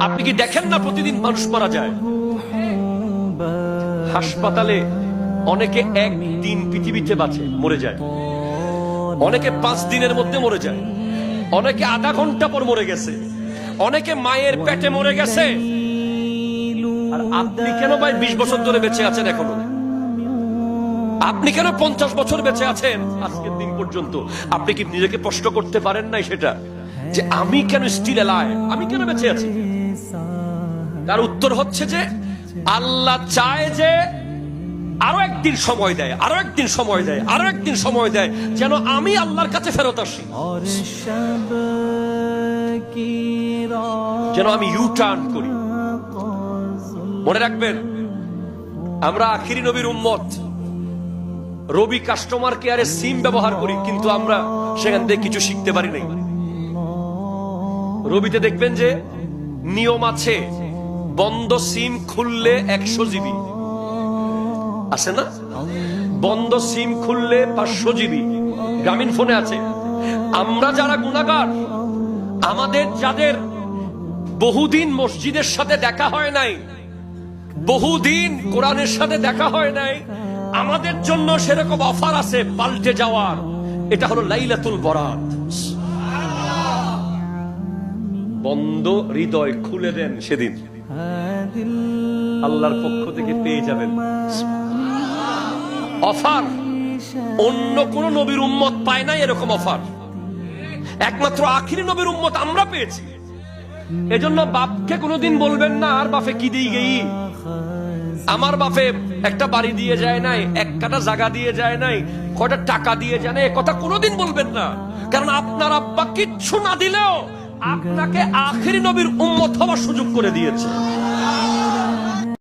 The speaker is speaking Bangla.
আপনি কি দেখেন না প্রতিদিন মানুষ মারা যায়? হাসপাতালে অনেকে একদিন পৃথিবীতে বাঁচে, মরে যায়। অনেকে 5 দিনের মধ্যে মরে যায়, অনেকে আধা ঘন্টা পর মরে গেছে, অনেকে মায়ের পেটে মরে গেছে। আর আপনি কেন ভাই 20 বছর ধরে বেঁচে আছেন এখনো? আপনি কেন 50 বছর বেঁচে আছেন আজকের দিন পর্যন্ত? আপনি কি নিজেকে প্রশ্ন করতে পারেন নাই সেটা, যে আমি কেন স্টিল অ্যালাইভ, আমি কেন বেঁচে আছি? তার উত্তর হচ্ছে যে আল্লাহ চায় যে আরো একদিন সময় দেয়, আরো একদিন সময় দেয়, আরো একদিন সময় দেয়, যেন আমি আল্লাহর কাছে ফেরত আসি, যেন আমি ইউ টার্ন করি। মনে রাখবেন, আমরা আখিরি নবীর উম্মত। রবি কাস্টমার কেয়ারে সিম ব্যবহার করি, কিন্তু আমরা সেখান থেকে কিছু শিখতে পারি নাই। রবিতে দেখবেন যে নিয়ম আছে, বন্ধ সিম খুললে 100 জিবি আছে না? বন্ধ সিম খুললে 500 জিবি গ্রামীণ ফোনে আছে। আমরা যারা গুনাহগার, আমাদের যাদের বহুদিন মসজিদের সাথে দেখা হয় নাই, বহুদিন কোরআনের সাথে দেখা হয় নাই, আমাদের জন্য সেরকম অফার আছে পাল্টে যাওয়ার। এটা হলো লাইলাতুল বরাত। বন্ধ হৃদয় খুলে দেন, সেদিন আল্লাহর পক্ষ থেকে পেয়ে যাবেন অফার। অন্য কোন নবীর উম্মত পায় না এরকম অফার, একমাত্র আখিরি নবীর উম্মত আমরা পেয়েছি। এজন্য বাপকে কোনোদিন বলবেন না আর বাপে কি দিয়ে গেই, আমার বাপে একটা বাড়ি দিয়ে যায় নাই, 1 কাঠা জায়গা দিয়ে যায় নাই, কয়টা টাকা দিয়ে যায় না, কথা কোনোদিন বলবেন না। কারণ আপনার আব্বা কিচ্ছু না দিলেও আপনাকে আখিরি নবীর উম্মত হওয়ার সুযোগ করে দিয়েছে।